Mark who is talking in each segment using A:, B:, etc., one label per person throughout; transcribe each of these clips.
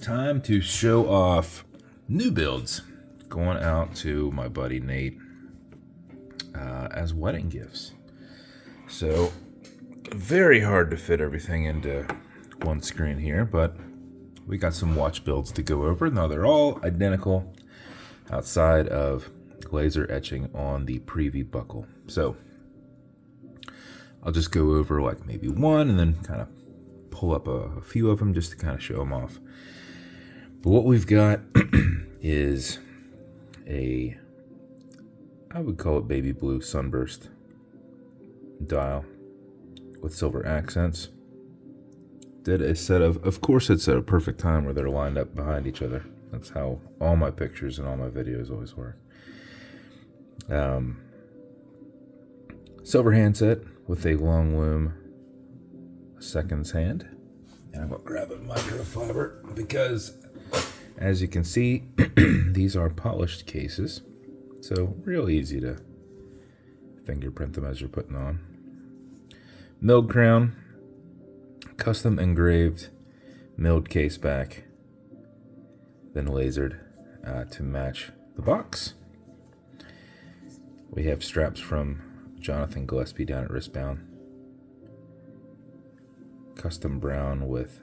A: time to show off new builds going out to my buddy Nate as wedding gifts. So very hard to fit everything into one screen here, but we got some watch builds to go over. Now they're all identical outside of laser etching on the preview buckle. So I'll just go over like maybe one and then kind of pull up a few of them just to kind of show them off. But what we've got is I would call it baby blue Sunburst dial with silver accents. Did a set of course it's at a perfect time where they're lined up behind each other. That's how all my pictures and all my videos always work. Silver handset with a long loom seconds hand. And I'm going to grab a microfiber because, as you can see, these are polished cases. So real easy to fingerprint them as you're putting on. Milled crown, custom engraved milled caseback, then lasered to match the box. We have straps from Jonathan Gillespie down at Wristbound. Custom brown with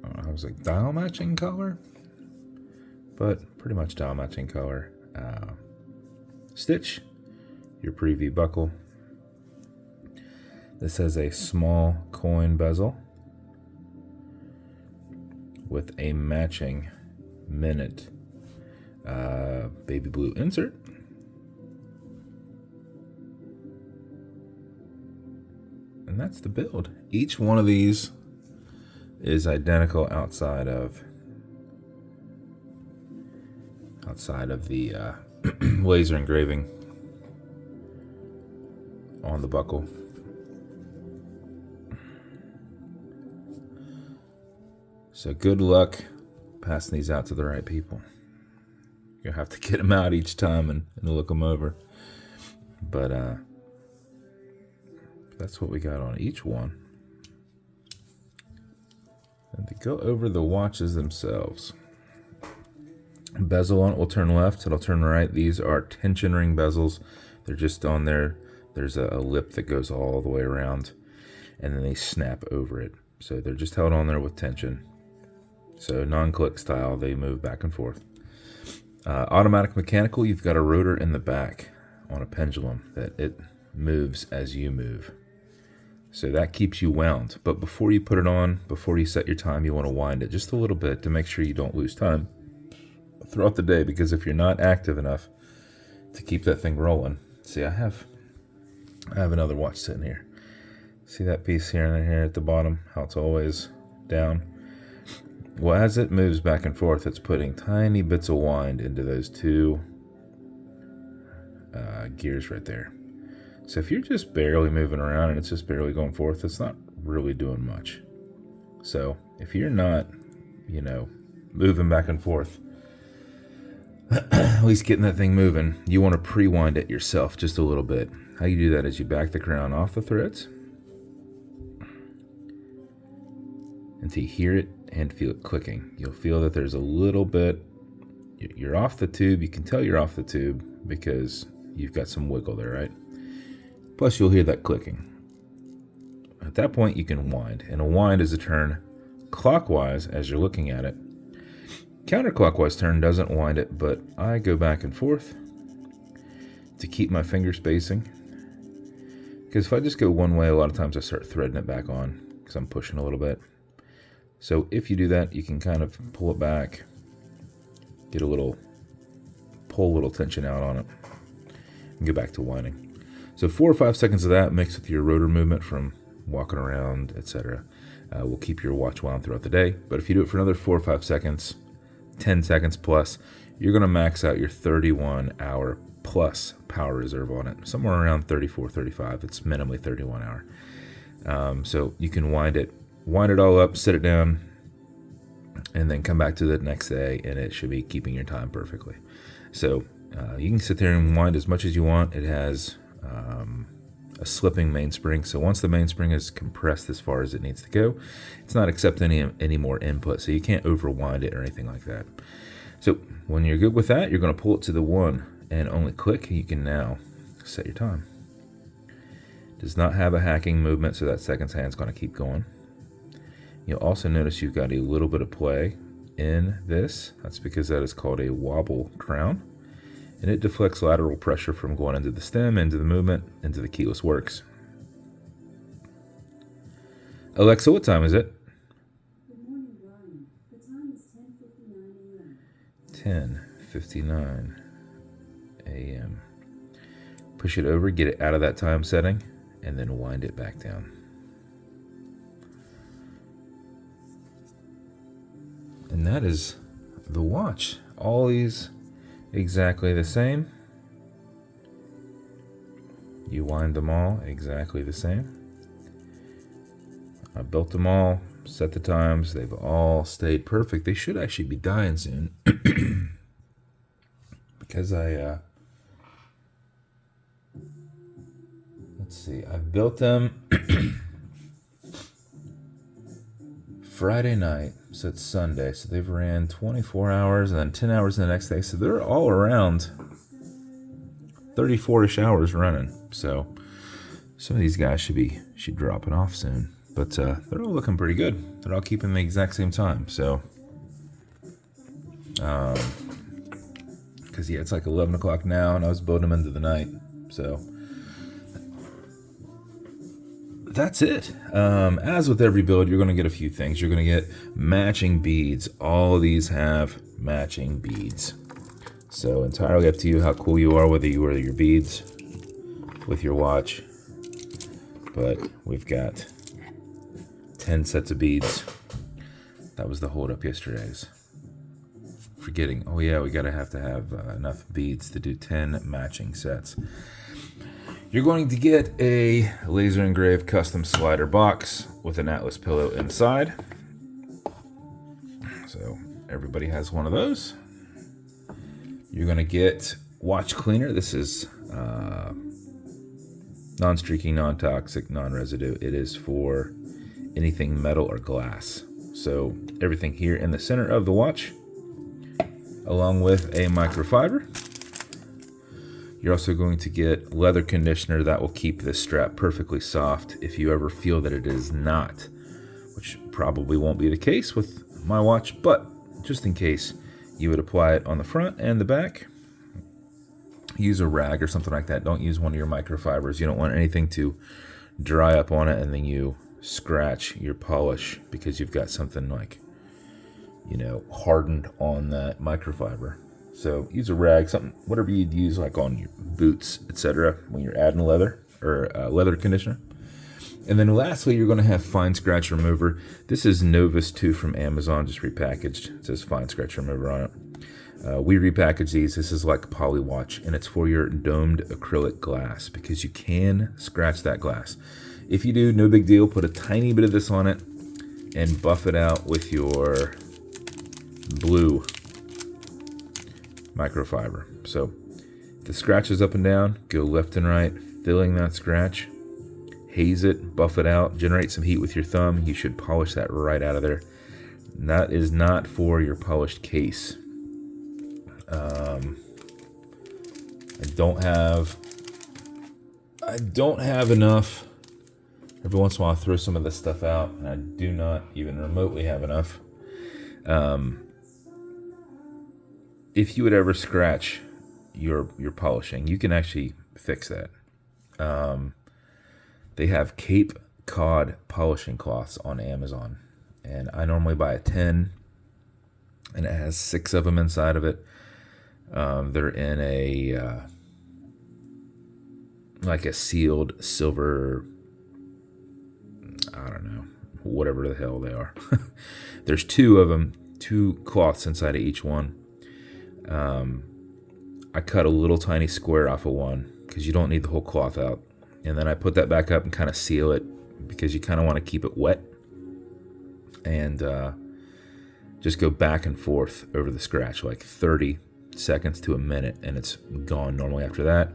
A: I was like dial matching color, but pretty much dial matching color. Stitch, your preview buckle. This has a small coin bezel with a matching minute baby blue insert. And that's the build. Each one of these is identical outside of the laser engraving on the buckle. So good luck passing these out to the right people. You'll have to get them out each time and look them over. But that's what we got on each one. And to go over the watches themselves. Bezel on it will turn left, it'll turn right. These are tension ring bezels. They're just on there. There's a lip that goes all the way around, and then they snap over it. So they're just held on there with tension. So non-click style, they move back and forth. Automatic mechanical, you've got a rotor in the back on a pendulum that it moves as you move. So that keeps you wound. But before you put it on, before you set your time, you want to wind it just a little bit to make sure you don't lose time throughout the day, because if you're not active enough to keep that thing rolling. See, I have another watch sitting here. See that piece here and here at the bottom, how it's always down? Well, as it moves back and forth, it's putting tiny bits of wind into those two gears right there. So if you're just barely moving around and it's just barely going forth, it's not really doing much. So if you're not, moving back and forth, at least getting that thing moving, you want to pre-wind it yourself just a little bit. How you do that is you back the crown off the threads until you hear it and feel it clicking. You'll feel that there's a little bit, you're off the tube. You can tell you're off the tube because you've got some wiggle there, right? Plus you'll hear that clicking. At that point you can wind, and a wind is a turn clockwise as you're looking at it. Counterclockwise turn doesn't wind it, but I go back and forth to keep my finger spacing. Because if I just go one way, a lot of times I start threading it back on because I'm pushing a little bit. So if you do that, you can kind of pull it back, pull a little tension out on it, and go back to winding. So 4 or 5 seconds of that mixed with your rotor movement from walking around, etc., will keep your watch wound throughout the day. But if you do it for another 4 or 5 seconds, 10 seconds plus, you're going to max out your 31-hour plus power reserve on it. Somewhere around 34, 35. It's minimally 31 hour. So you can wind it all up, sit it down, and then come back to the next day, and it should be keeping your time perfectly. So you can sit there and wind as much as you want. It has a slipping mainspring. So once the mainspring is compressed as far as it needs to go, it's not accepting any more input. So you can't overwind it or anything like that. So when you're good with that, you're going to pull it to the 1 and only click. You can now set your time. Does not have a hacking movement, so that seconds hand is going to keep going. You'll also notice you've got a little bit of play in this. That's because that is called a wobble crown, and it deflects lateral pressure from going into the stem, into the movement, into the keyless works. Alexa, what time is it?
B: Good morning, Brian. The time is 10:59 a.m.
A: 10:59 a.m. Push it over, get it out of that time setting, and then wind it back down. And that is the watch. All these exactly the same. You wind them all exactly the same. I built them all, set the times. They've all stayed perfect. They should actually be dying soon. Because let's see, I built them Friday night, so it's Sunday, so they've ran 24 hours and then 10 hours the next day, so they're all around 34-ish hours running. So some of these guys should dropping off soon, but they're all looking pretty good. They're all keeping the exact same time. So because yeah, it's like 11 o'clock now, and I was building them into the night, so that's it. As with every build, you're going to get a few things. You're going to get matching beads. All of these have matching beads. So entirely up to you how cool you are, whether you wear your beads with your watch. But we've got 10 sets of beads. That was the holdup yesterday's. Forgetting, oh yeah, we gotta have enough beads to do 10 matching sets. You're going to get a laser engraved custom slider box with an Atlas pillow inside. So everybody has one of those. You're going to get watch cleaner. This is non-streaky, non-toxic, non-residue. It is for anything metal or glass. So everything here in the center of the watch, along with a microfiber. You're also going to get leather conditioner that will keep this strap perfectly soft if you ever feel that it is not, which probably won't be the case with my watch, but just in case, you would apply it on the front and the back. Use a rag or something like that. Don't use one of your microfibers. You don't want anything to dry up on it and then you scratch your polish because you've got something like, hardened on that microfiber. So use a rag, something, whatever you'd use like on your boots, etc. when you're adding leather or leather conditioner. And then lastly, you're going to have fine scratch remover. This is Novus 2 from Amazon, just repackaged. It says fine scratch remover on it. We repackage these. This is like Poly Watch, and it's for your domed acrylic glass because you can scratch that glass. If you do, no big deal. Put a tiny bit of this on it and buff it out with your blue microfiber. So the scratches up and down, go left and right, filling that scratch, haze it, buff it out, generate some heat with your thumb. You should polish that right out of there. And that is not for your polished case. I don't have enough. Every once in a while I throw some of this stuff out, and I do not even remotely have enough. If you would ever scratch your polishing, you can actually fix that. They have Cape Cod polishing cloths on Amazon, and I normally buy a 10, and it has 6 of them inside of it. They're in a like a sealed silver, I don't know, whatever the hell they are. There's 2 of them, 2 cloths inside of each one. I cut a little tiny square off of one because you don't need the whole cloth out. And then I put that back up and kind of seal it because you kind of want to keep it wet. And just go back and forth over the scratch like 30 seconds to a minute, and it's gone normally after that.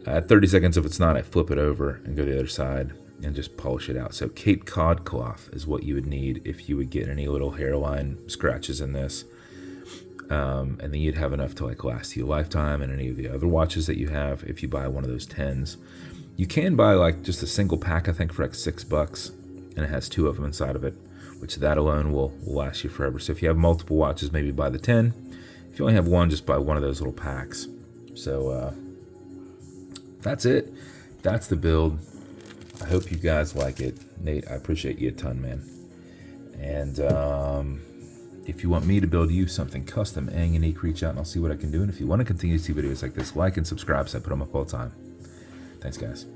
A: At 30 seconds, if it's not, I flip it over and go to the other side and just polish it out. So Cape Cod cloth is what you would need if you would get any little hairline scratches in this. And then you'd have enough to like last you a lifetime, and any of the other watches that you have if you buy one of those 10s. You can buy like just a single pack, I think, for like $6, and it has 2 of them inside of it, which that alone will last you forever. So if you have multiple watches, maybe buy the 10. If you only have one, just buy one of those little packs. So that's it. That's the build. I hope you guys like it. Nate, I appreciate you a ton, man. And if you want me to build you something custom and unique, reach out and I'll see what I can do. And if you want to continue to see videos like this, like and subscribe, so I put them up all the time. Thanks, guys.